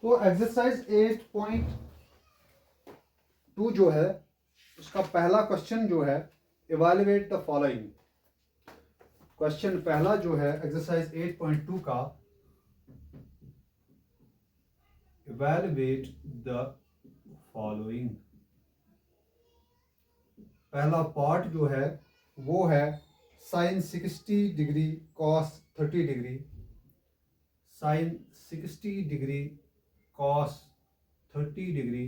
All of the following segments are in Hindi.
तो एक्सरसाइज 8.2 जो है उसका पहला क्वेश्चन जो है, इवैल्यूएट द फॉलोइंग। क्वेश्चन पहला जो है एक्सरसाइज 8.2 का, इवैल्यूएट द फॉलोइंग। पहला पार्ट जो है वो है sine 60 degree cos 30 degree, sine 60 degree cos 30 degree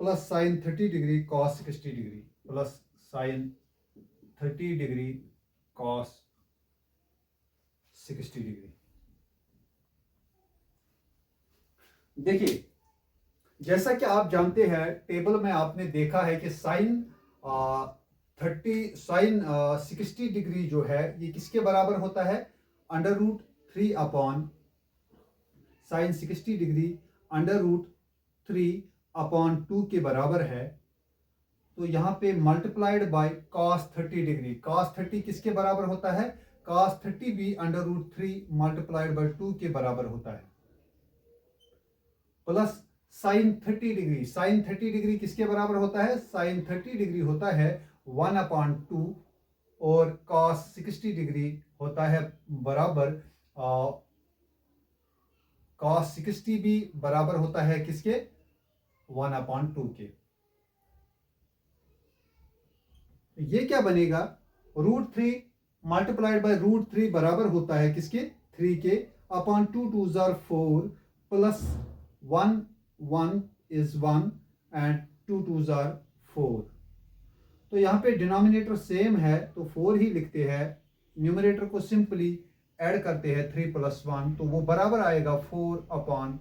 plus sine 30 degree cos 60 degree plus sine 30 degree cos 60 degree. देखिए, जैसा कि आप जानते हैं, टेबल में आपने देखा है कि साइन 60 डिग्री जो है ये किसके बराबर होता है, under root 3 upon sine 60 degree under root 3 upon 2 के बराबर है। तो यहाँ पे multiplied by cos 30 degree, cos 30 किसके बराबर होता है, cos 30 भी अंडर रूट 3 मल्टीप्लाइड बाय 2 के बराबर होता है, plus sine 30 degree, sine 30 degree किसके बराबर होता है, साइन 30 डिग्री होता है 1 अपॉन 2 और cos 60 डिग्री होता है बराबर cos 60 भी बराबर होता है किसके, 1 अपॉन 2 के। ये क्या बनेगा, रूट 3 मल्टीप्लाइड बाय रूट 3 बराबर होता है किसके, 3 के, upon 2 2 jar 4 plus 1 1 is 1 and 2 2 jar 4। तो यहाँ पे डिनोमिनेटर सेम है तो 4 ही लिखते हैं, न्यूमरेटर को सिंपली ऐड करते हैं 3 प्लस 1, तो वो बराबर आएगा 4 अपॉन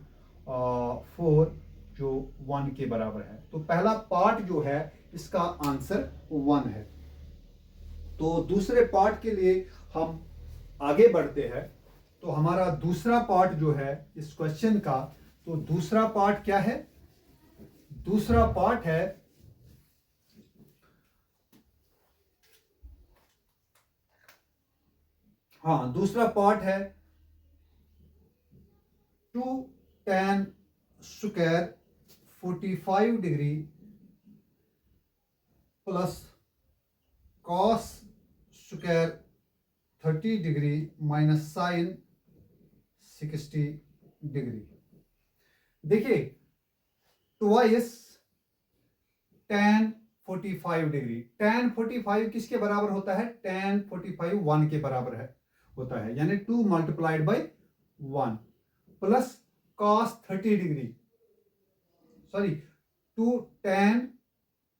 4 जो 1 के बराबर है। तो पहला पार्ट जो है इसका आंसर 1 है। तो दूसरे पार्ट के लिए हम आगे बढ़ते हैं। तो हमारा दूसरा पार्ट जो है इस क्वेश्चन का, तो दूसरा पार्ट क्या है, दूसरा पार्ट है दूसरा पार्ट है 2 tan square 45 degree plus cos square 30 degree minus sine 60 degree. देखिए, ट्वाइस tan 45 डिग्री, tan 45 किसके बराबर होता है, tan 45 1 के बराबर है होता है, यानी 2 multiplied by 1 plus cos 30 degree, sorry 2 tan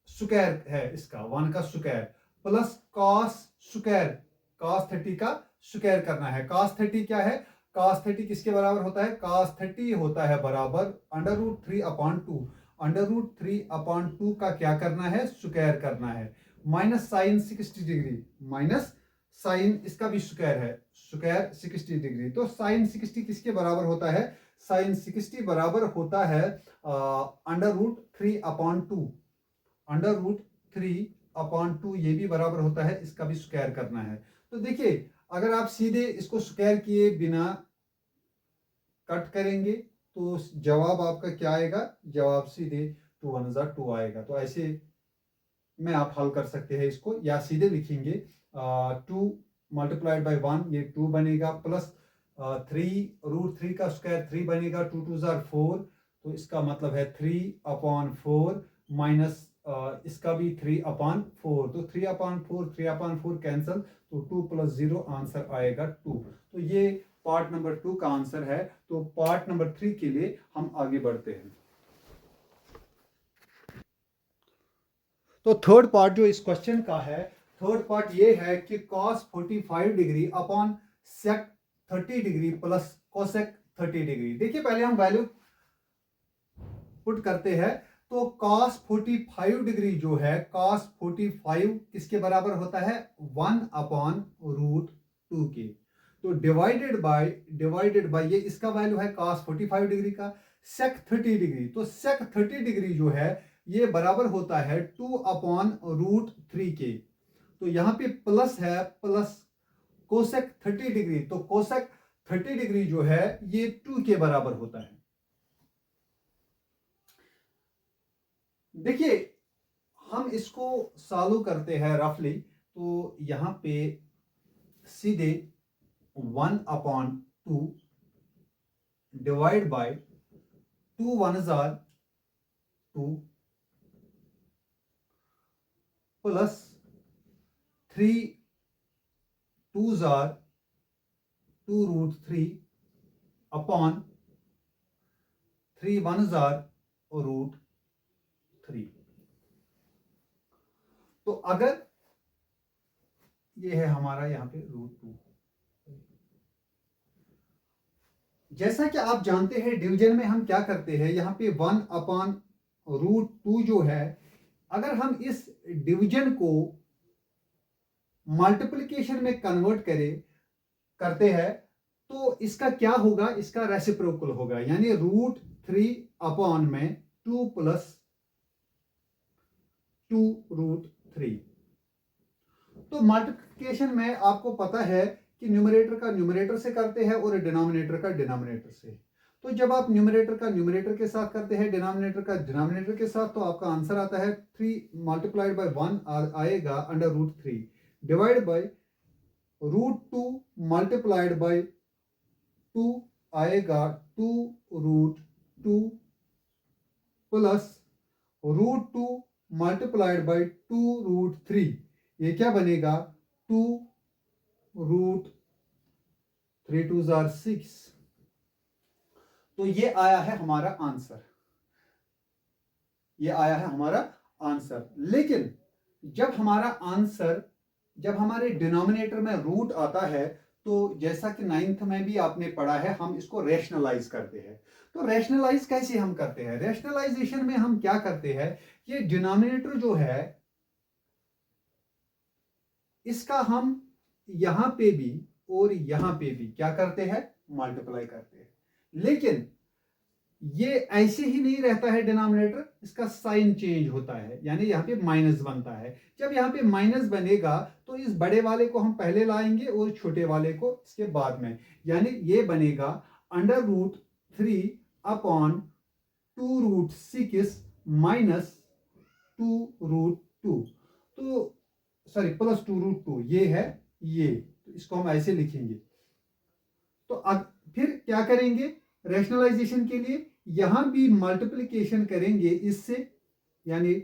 square है इसका 1 का square plus cos square, cos 30 का स्क्वायर करना है। cos 30 क्या है, cos 30 किसके बराबर होता है, cos 30 होता है बराबर under root 3 upon 2, under root 3 upon 2 का क्या करना है, स्क्वायर करना है, minus sine 60 degree, minus sine इसका भी स्क्वायर है, स्क्वायर 60 डिग्री। तो साइन 60 किसके बराबर होता है, साइन 60 बराबर होता है under root 3 upon 2, under root 3 upon 2 ये भी बराबर होता है, इसका भी स्क्वायर करना है। तो देखिए, अगर आप सीधे इसको स्क्वायर किए बिना कट करेंगे तो जवाब आपका क्या आएगा, जवाब सीधे 2 1 2 आएगा। तो ऐसे में आप हल कर सकते हैं इसको, या सीधे लिखेंगे 2 मल्टीप्लाइड बाई 1 ये 2 बनेगा, प्लस 3 रूट 3 का स्क्वायर 3 बनेगा, 2 2 जार 4, तो इसका मतलब है 3 अपॉन 4 माइनस इसका भी 3 अपॉन 4, तो 3 अपॉन 4 3 अपॉन 4 कैंसल, तो 2 प्लस 0 आंसर आएगा 2। तो ये पार्ट नंबर 2 का आंसर है। तो पार्ट नंबर 3 के लिए हम आगे बढ़ते हैं। तो थर्ड पार्ट जो इस क्वेश्चन का है, थर्ड पार्ट ये है कि cos 45 degree upon sec 30 degree plus cosec 30 degree. देखिए, पहले हम वैल्यू पुट करते हैं। तो cos 45 डिग्री जो है, cos 45 किसके बराबर होता है, 1 अपॉन रूट 2 के। तो डिवाइडेड बाय ये इसका वैल्यू है cos 45 डिग्री का, sec 30 डिग्री, तो sec 30 डिग्री जो है ये बराबर होता है 2 अपॉन रूट 3 के। तो यहाँ पे प्लस है, प्लस कोसेक 30 डिग्री, तो कोसेक 30 डिग्री जो है ये 2 के बराबर होता है। देखिए हम इसको सॉल्व करते हैं रफली, तो यहां पे सीधे 1/2 divide by 2 1s are 2 plus 3 2s are 2√3 upon 3 1s are √3। तो अगर ये है हमारा यहाँ पे √2, जैसा कि आप जानते हैं डिवीजन में हम क्या करते हैं, यहाँ पे 1/√2 जो है, अगर हम इस डिवीजन को मल्टीप्लिकेशन में कन्वर्ट करते हैं तो इसका क्या होगा, इसका रेसिप्रोकल होगा, यानी √3 अपॉन में 2 प्लस 2√3। तो मल्टीप्लिकेशन में आपको पता है कि न्यूमरेटर का न्यूमरेटर से करते हैं और डिनोमिनेटर का डिनोमिनेटर से। तो जब आप न्यूमरेटर का न्यूमरेटर के साथ करते हैं, डिनोमिनेटर का डिनोमिनेटर के साथ, तो आपका आंसर आता है 3 मल्टीप्लाइड बाय 1 आएगा √3 डिवाइड बाय √2 मल्टीप्लाइड बाय 2 आएगा 2√2 प्लस √2 मल्टीप्लाइड बाय 2√3, ये क्या बनेगा 2√3 2s are 6। तो ये आया है हमारा आंसर, ये आया है हमारा आंसर। लेकिन जब हमारे डिनोमिनेटर में रूट आता है, तो जैसा कि 9th में भी आपने पढ़ा है, हम इसको रैशनलाइज करते हैं। तो रैशनलाइज कैसे हम करते हैं, रैशनलाइजेशन में हम क्या करते हैं, ये डिनोमिनेटर जो है इसका हम यहां पे भी और यहां पे भी क्या करते हैं, मल्टीप्लाई करते हैं। लेकिन ये ऐसे ही नहीं रहता है डिनोमिनेटर, इसका साइन चेंज होता है, यानी यहाँ पे माइनस बनता है। जब यहाँ पे माइनस बनेगा तो इस बड़े वाले को हम पहले लाएंगे और छोटे वाले को इसके बाद में, यानी ये बनेगा √3 अपॉन 2√6 माइनस 2√2, तो सॉरी प्लस 2√2, ये है ये, तो इसको हम ऐसे लिखेंगे। तो अब फिर क्या करेंगे रैशनलाइजेशन के लिए, यहां भी मल्टीप्लिकेशन करेंगे इससे, यानी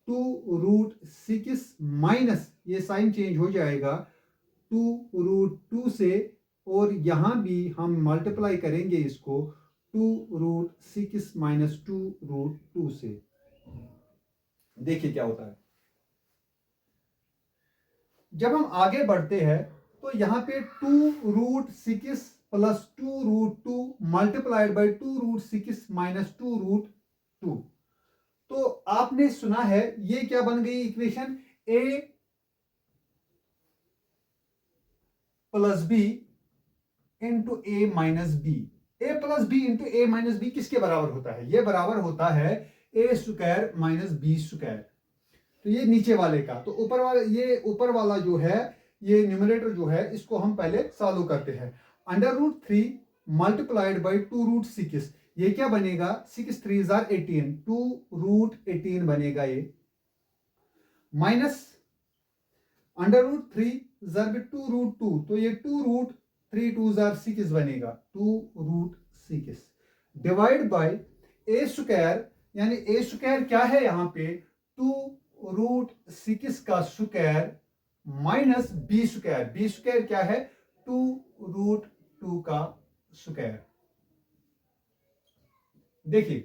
2√6 माइनस, ये साइन चेंज हो जाएगा 2√2 से, और यहां भी हम मल्टीप्लाई करेंगे इसको 2√6 माइनस 2√2 से। देखिए क्या होता है, जब हम आगे बढ़ते हैं तो यहां पे 2√6 प्लस 2√2 मल्टीप्लाइड बाय 2√6 माइनस 2√2, तो आपने सुना है ये क्या बन गई equation, a plus B into a minus B. a plus B into a minus B किसके बराबर होता है, ये बराबर होता है a square minus B square. तो ये नीचे वाले का, तो ऊपर वाला जो है, ये न्यूमरेटर जो है, इसको हम पहले सॉल्व करते हैं। √3 मल्टीप्लाइड बाय 2√6, ये क्या बनेगा, 6 3s are 18, 2√18 बनेगा ये, माइनस √3 जब 2√2, तो ये 2√3 2s are 6 बनेगा 2√6 डिवाइड बाय a स्क्वायर, यानी a स्क्वायर क्या है यहाँ पे 2√6 का square minus B square, B square क्या है 2√2 का स्क्वायर। देखिए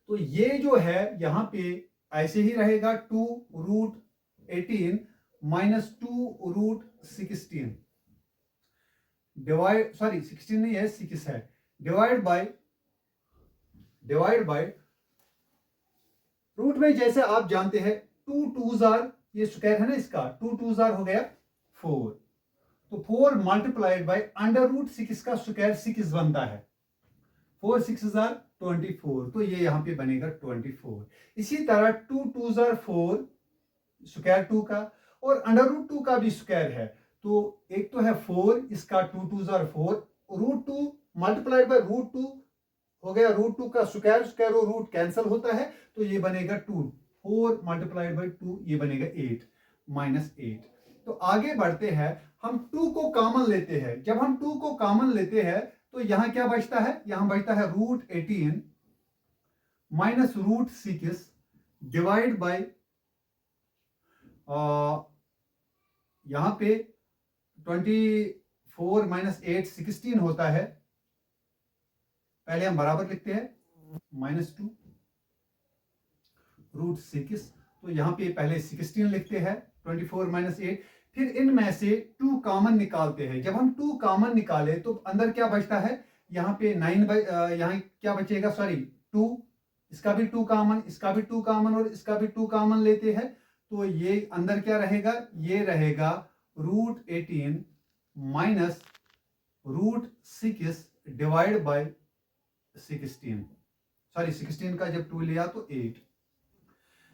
तो ये जो है यहां पे ऐसे ही रहेगा 2√18 माइनस 2√16 डिवाइड, सॉरी 16 नहीं है 6 है, डिवाइड बाय रूट में जैसे आप जानते हैं 2 2s are, ये स्क्वायर है ना इसका, 2 2s are हो गया 4, तो 4 मल्टीप्लाइड बाय √6 का स्क्वायर 6 बनता है, 4 6s are 24, तो ये यहां पे बनेगा 24। इसी तरह 2 2s are 4 स्क्वायर 2 का, और √2 का भी स्क्वायर है, तो एक तो है 4, इसका 2 2 4, √2 मल्टीप्लाइड बाय √2 हो गया, √2 का स्क्वायर, स्क्वायर और रूट कैंसिल होता है तो ये बनेगा 2, 4 मल्टीप्लाइड बाय 2 ये बनेगा 8 -8। तो आगे बढ़ते हैं, हम 2 को कॉमन लेते हैं। जब हम 2 को कॉमन लेते हैं तो यहां क्या बचता है, यहां बचता है √18 माइनस √6 डिवाइड बाय यहां पे 24 -8 16 होता है। पहले हम बराबर लिखते हैं -2 √6, तो यहां पे पहले 16 लिखते हैं 24 -8, फिर इनमें से 2 कॉमन निकालते हैं। जब हम 2 कॉमन निकाले तो अंदर क्या बचता है, यहाँ पे 9 यहाँ क्या बचेगा, सॉरी 2, इसका भी 2 कॉमन, इसका भी 2 कॉमन और इसका भी 2 कॉमन लेते हैं तो ये अंदर क्या रहेगा, ये रहेगा √18 माइनस √6 डिवाइड बाय 16, सॉरी 16 का जब 2 लिया तो 8।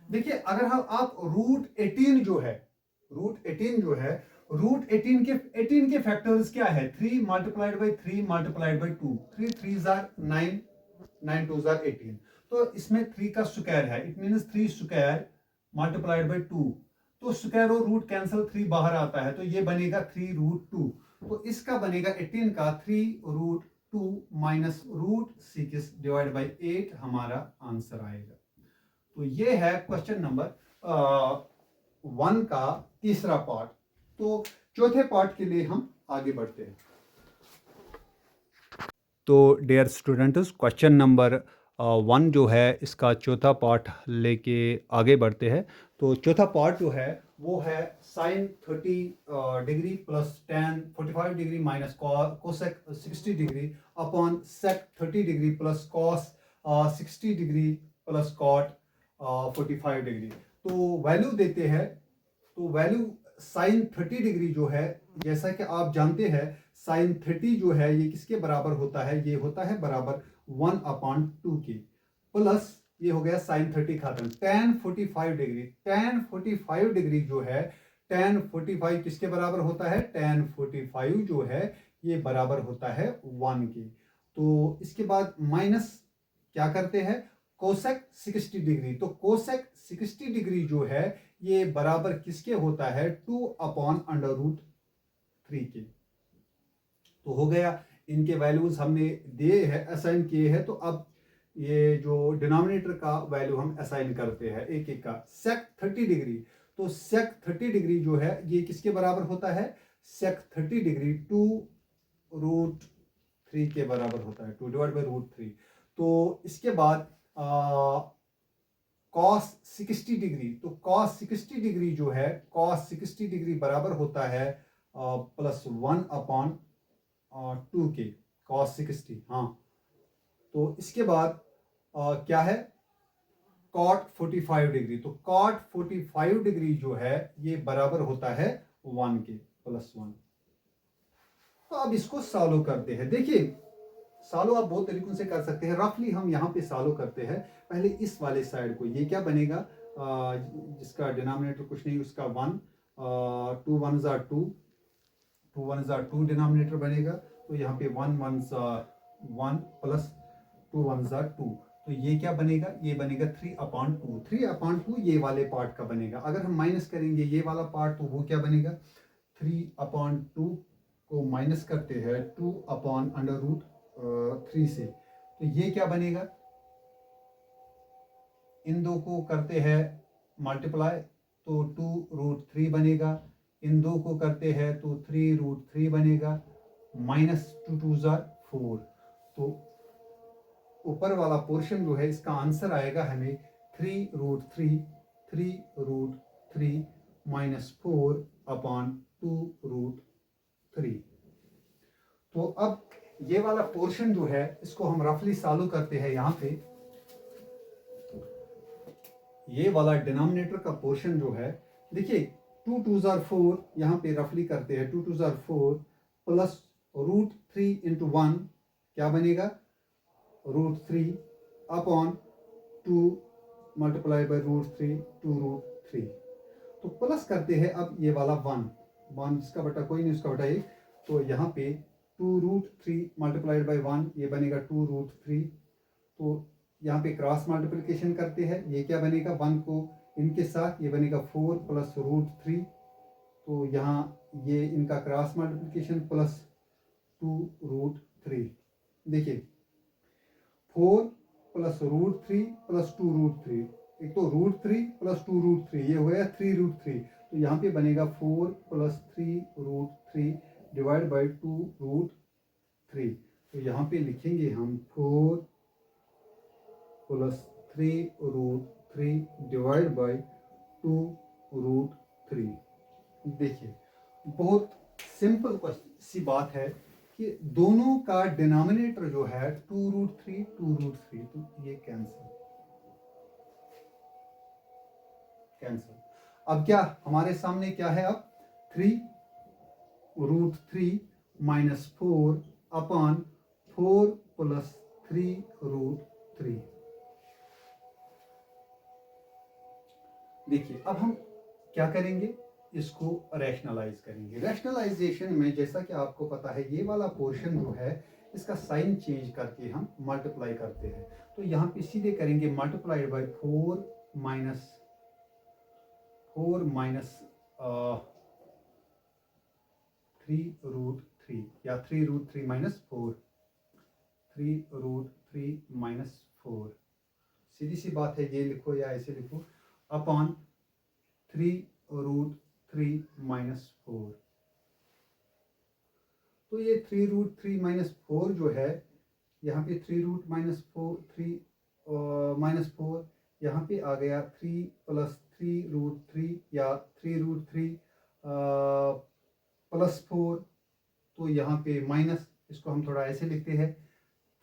देखिए अगर हम आप √18 जो है, √18 जो है, √18 के फैक्टर्स क्या है, 3 multiplied by 3 multiplied by 2, 3 3 are 9, 9 2 are 18, तो इसमें 3 का स्क्वायर है, it means 3 square multiplied by 2, तो स्क्वायर और रूट कैंसिल, 3 बाहर आता है तो ये बनेगा 3√2, तो इसका बनेगा 18 का 3√2 माइनस √6 डिवाइड बाय 8 हमारा आंसर आएगा। तो ये है क्वेश्चन नंबर 1 का तीसरा पार्ट। तो चौथे पार्ट के लिए हम आगे बढ़ते हैं। तो डियर स्टूडेंट्स, क्वेश्चन नंबर 1 जो है इसका चौथा पार्ट लेके आगे बढ़ते हैं। तो चौथा पार्ट जो है वो है sine 30 degree plus tan 45 degree minus cosec 60 degree upon sec 30 degree plus cos 60 degree plus cot 45 degree. तो वैल्यू देते हैं, तो वैल्यू साइन 30 डिग्री जो है, जैसा कि आप जानते हैं साइन 30 जो है ये किसके बराबर होता है, ये होता है बराबर 1/2 के, प्लस ये हो गया साइन 30 खत्म, tan 45 डिग्री, tan 45 डिग्री जो है, tan 45 किसके बराबर होता है, tan 45 जो है ये बराबर होता है 1 के। तो इसके बाद माइनस क्या करते हैं, कोसेक 60 डिग्री, तो कोसेक 60 डिग्री जो है ये बराबर किसके होता है, 2/√3 के। तो हो गया, इनके वैल्यूज हमने दिए हैं, असाइन किए हैं। तो अब ये जो डिनोमिनेटर का वैल्यू हम असाइन करते हैं एक एक का। सेक 30 डिग्री, तो सेक 30 डिग्री जो है ये किसके बराबर होता है, सेक 30 डिग्री 2√3 के बराबर होता है, 2 डिवाइड बाई √3। तो इसके बाद कॉस 60 डिग्री, तो कॉस 60 डिग्री जो है, कॉस 60 डिग्री बराबर होता है +1/2 के, कॉस 60। हाँ, तो इसके बाद क्या है, कॉट 45 डिग्री, तो कॉट 45 डिग्री जो है ये बराबर होता है 1 के, +1। तो अब इसको सॉल्व करते हैं। देखिए सॉल्व आप बहुत तरीकों से कर सकते हैं, रफली हम यहाँ पे सॉल्व करते हैं। पहले इस वाले साइड को, ये क्या बनेगा, जिसका डिनोमिनेटर कुछ नहीं, उसका 1, 2 1s are 2, 2 1s are 2 denominator बनेगा। तो यहाँ पे 1 1s are 1 plus 2 1s are 2, तो ये क्या बनेगा, ये बनेगा 3/2, 3/2 ये वाले पार्ट का बनेगा। अगर हम माइनस करेंगे ये वाला पार्ट तो वो क्या बनेगा, 3/2 को माइनस करते हैं 2/√3 से, तो ये क्या बनेगा, इन दो को करते हैं मल्टीप्लाई तो 2√3 बनेगा, इन दो को करते हैं तो 3√3 बनेगा, -2 2s are 4। तो ऊपर वाला पोर्शन जो है इसका आंसर आएगा हमें 3√3 -4/2√3। तो अब ये वाला पोर्शन जो है इसको हम रफली सॉल्व करते हैं। यहाँ पे ये वाला डिनोमिनेटर का पोर्शन जो है, देखिए 2 2s are 4, यहाँ पे रफली करते हैं 2 2s are 4 प्लस √3 इंटू 1 क्या बनेगा, √3 अपॉन 2 मल्टीप्लाई बाई √3 2√3। तो प्लस करते हैं अब ये वाला 1, 1 इसका बटा कोई नहीं, उसका बटा 1, तो यहाँ पे 2√3 मल्टीप्लाइड बाई 1, ये बनेगा 2√3। तो यहाँ पे क्रॉस मल्टीप्लिकेशन करते हैं, ये क्या बनेगा 1 को इनके साथ, ये बनेगा 4 प्लस √3। तो यहाँ ये इनका क्रॉस मल्टीप्लिकेशन प्लस 2√3। देखिए 4 प्लस √3 प्लस 2√3, एक तो √3 प्लस 2√3, ये हो गया 3√3। तो यहाँ पे बनेगा 4 प्लस 3√3 डिवाइड बाई 2√3। तो यहाँ पे लिखेंगे हम 4 प्लस 3√3 डिवाइड बाई 2√3। देखिए बहुत सिंपल सी बात है कि दोनों का डिनोमिनेटर जो है 2√3 2√3, तो ये कैंसिल। अब क्या हमारे सामने क्या है, अब 3√3 माइनस 4 अपॉन 4 प्लस 3√3। देखिए अब हम क्या करेंगे, इसको रैशनलाइज करेंगे। रैशनलाइजेशन में जैसा कि आपको पता है, ये वाला पोर्शन जो है इसका साइन चेंज करके हम मल्टीप्लाई करते हैं। तो यहाँ पे सीधे करेंगे मल्टीप्लाइड बाई 4 माइनस 3√3 या 3√3 माइनस 4, 3√3 माइनस 4, सीधी सी बात है, ये लिखो या ऐसे लिखो, अपॉन 3√3 माइनस 4। तो ये 3√3 माइनस 4 जो है, यहाँ पे 3 माइनस 4 यहाँ पे आ गया 3 प्लस 3√3 या 3√3 प्लस 4। तो यहाँ पे माइनस, इसको हम थोड़ा ऐसे लिखते हैं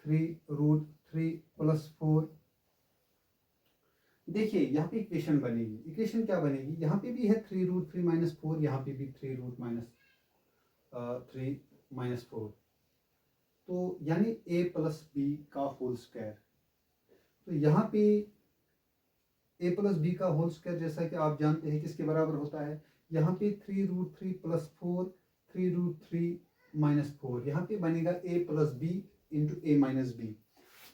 3√3 प्लस 4। देखिए यहाँ पे इक्वेशन बनेगी, इक्वेशन क्या बनेगी, यहाँ पे भी है 3√3 माइनस 4, यहाँ पे भी 3 माइनस 4। तो यानी a प्लस बी का होल स्क्वायर। तो यहाँ पे a प्लस बी का होल स्क्वायर जैसा कि आप जानते हैं किसके बराबर होता है, यहाँ पे 3√3 प्लस 4, 3√3 माइनस 4, यहाँ पे बनेगा a plus B into A minus B.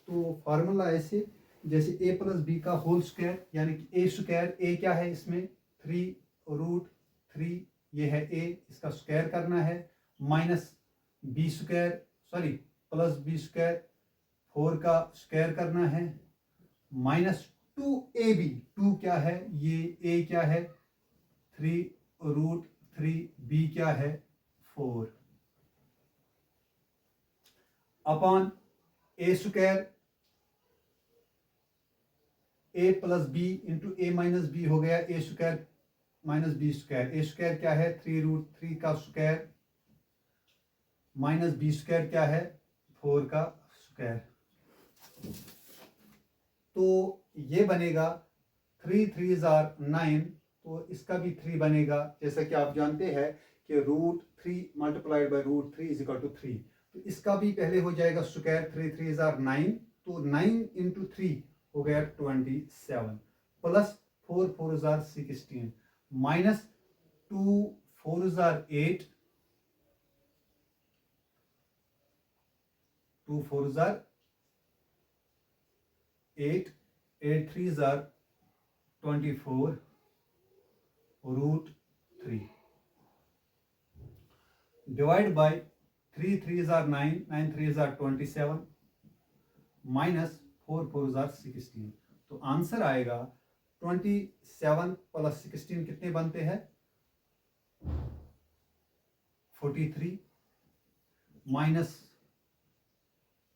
तो फार्मूला ऐसे, जैसे a प्लस बी का होल स्क्वायर यानी कि a स्क्वायर, a क्या है इसमें 3√3, ये है a, इसका स्क्वायर करना है, minus B square, sorry plus B square 4 का स्क्वायर करना है, माइनस 2ab, 2 क्या है ये, a क्या है 3√3, b क्या है 4, upon a square, a plus B into A minus B हो गया a square minus B square. a square क्या है 3√3 का स्क्वायर, माइनस बी स्क्वायर क्या है 4 का स्क्वायर। तो ये बनेगा 3 3 = 9, तो इसका भी 3 बनेगा, जैसा कि आप जानते हैं कि √3 multiplied by √3 is equal to 3। तो इसका भी पहले हो जाएगा स्क्वायर, 3 3 = 9, तो 9 इंटू 3 हो गया 27, plus 4 4 = 16, minus 2 4 = 8, 2 4 = 8, 8 3 = 24 √3 divide by 3 3 = 9, 9 3 = 27, minus 4 4 = 16। तो आंसर आएगा 27 प्लस 16 कितने बनते हैं 43, माइनस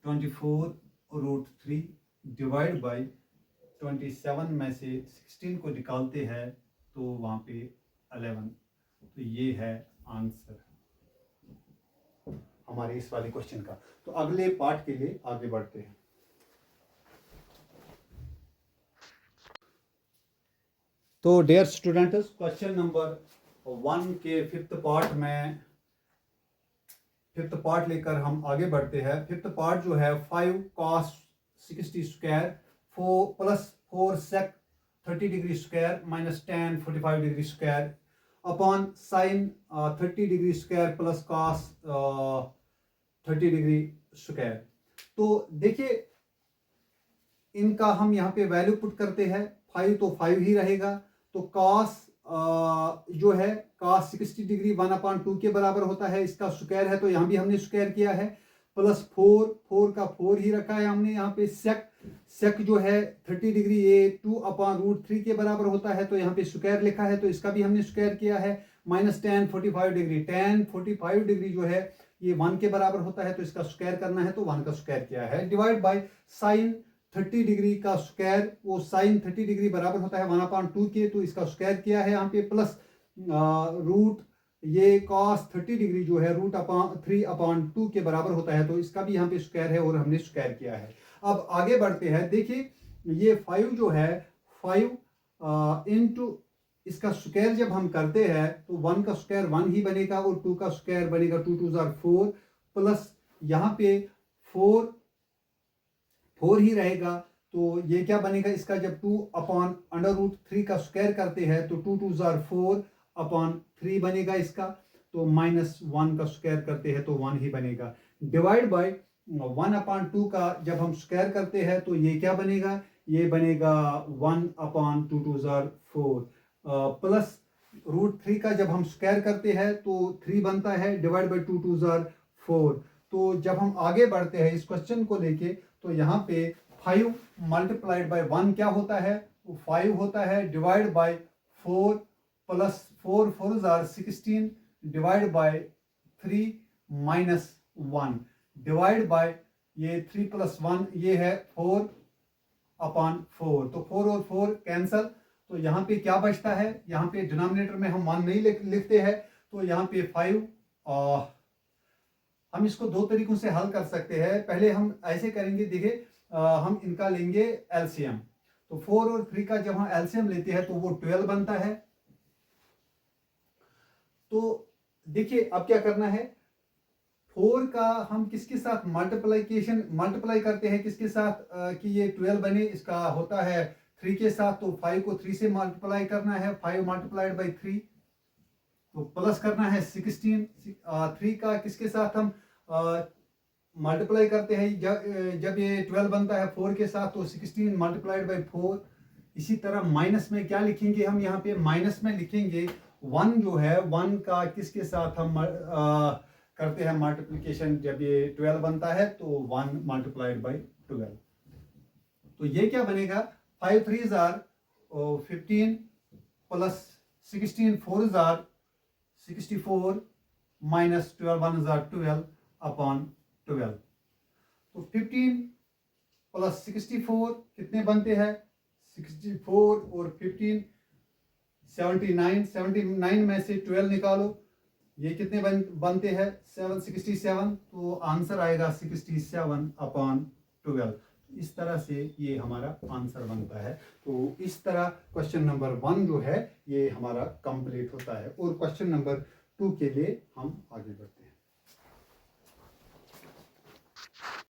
24 √3 डिवाइड बाई 27 में से 16 को निकालते हैं तो वहाँ पे 11। तो ये है आंसर हमारे इस वाले क्वेश्चन का। तो अगले पार्ट के लिए आगे बढ़ते हैं। तो डियर स्टूडेंट्स, क्वेश्चन नंबर 1 के फिफ्थ पार्ट लेकर हम आगे बढ़ते हैं। फिफ्थ पार्ट जो है 5 cos 60 square 4 plus 4 sec 30 degree square minus tan 45 degree square upon sine 30 degree square plus cos 30 degree square. तो देखिए इनका हम यहाँ पे वैल्यू पुट करते हैं, 5 तो 5 ही रहेगा। तो कॉस जो है कॉस 60 डिग्री 1/2 के बराबर होता है, इसका स्क्वायर है तो यहाँ भी हमने स्क्वायर किया है, प्लस 4 का 4 ही रखा है हमने यहाँ पे। सेक जो है 30 डिग्री ये 2/√3 के बराबर होता है तो यहाँ पे स्क्वायर लिखा है तो इसका भी हमने स्क्वायर किया है। Minus tan 45 degree, tan 45 degree जो है ये 1 के बराबर होता है तो इसका स्क्वायर करना है तो 1 का स्क्वायर किया है। डिवाइड बाय साइन 30 डिग्री का स्क्वायर, वो साइन 30 डिग्री बराबर होता है 1/2 के, तो इसका स्क्वायर किया है यहाँ पे, प्लस रूट ये कॉस 30 डिग्री जो है √3/2 के बराबर होता है तो इसका भी यहाँ पे स्क्वायर है और हमने स्क्वायर किया है। अब आगे बढ़ते हैं, देखिए ये 5 जो है 5 इंटू इसका स्क्वायर जब हम करते हैं तो 1 का स्क्वायर 1 ही बनेगा और 2 का स्क्वायर बनेगा 2 2 जार 4, प्लस यहाँ पे 4 ही रहेगा तो ये क्या बनेगा इसका, जब 2/√3 का स्क्वायर करते हैं तो 2 2 जार 4/3 बनेगा इसका, तो -1 का स्क्वायर करते हैं तो 1 ही बनेगा। डिवाइड बाय 1/2 का जब हम स्क्वायर करते हैं तो ये क्या बनेगा, ये बनेगा 1/2 2 जार 4, प्लस √3 का जब हम स्क्वायर करते हैं तो 3 बनता है, डिवाइड बाय 2 2 जार 4। तो जब हम आगे बढ़ते हैं इस क्वेश्चन को लेके तो यहाँ पे 5 मल्टीप्लाइड बाय 1 क्या होता है, 5 होता है, divide by 4 plus 4 4 jar 16 divide by 3 minus 1 divide by ये 3 प्लस 1 ये है 4/4, तो 4 और 4 कैंसल, तो यहाँ पे क्या बचता है, यहाँ पे डिनोमिनेटर में हम 1 नहीं लिखते हैं तो यहाँ पे 5 हम इसको दो तरीकों से हल कर सकते हैं। पहले हम ऐसे करेंगे, देखिए हम इनका लेंगे एलसीएम, तो 4 और 3 का जब हम एलसीएम लेते हैं तो वो 12 बनता है। तो देखिए अब क्या करना है, 4 का हम किसके साथ मल्टीप्लाई करते हैं, किसके साथ कि ये 12 बने, इसका होता है 3 के साथ, तो 5 को 3 से मल्टीप्लाई करना है, 5 मल्टीप्लाइड बाई 3, तो प्लस करना है 16। 3 का किसके साथ हम मल्टीप्लाई करते हैं, जब ये 12 बनता है 4 के साथ तो 16 मल्टीप्लाइड बाई 4। इसी तरह माइनस में क्या लिखेंगे हम, यहाँ पे माइनस में लिखेंगे 1 जो है 1 का किसके साथ हम करते हैं मल्टीप्लिकेशन, जब ये 12 बनता है तो 1 मल्टीप्लाइड बाई 12। तो ये क्या बनेगा, 5 3 jar 15 plus 16 4 jar 64 minus 12 1 jar 12/12। तो 15 प्लस 64 कितने बनते हैं, 64 और 15 79 में से 12 निकालो, ये कितने बनते हैं 767, तो आंसर आएगा 67/12। इस तरह से ये हमारा आंसर बनता है। तो इस तरह क्वेश्चन नंबर 1 जो है ये हमारा कंप्लीट होता है और क्वेश्चन नंबर 2 के लिए हम आगे बढ़ते हैं।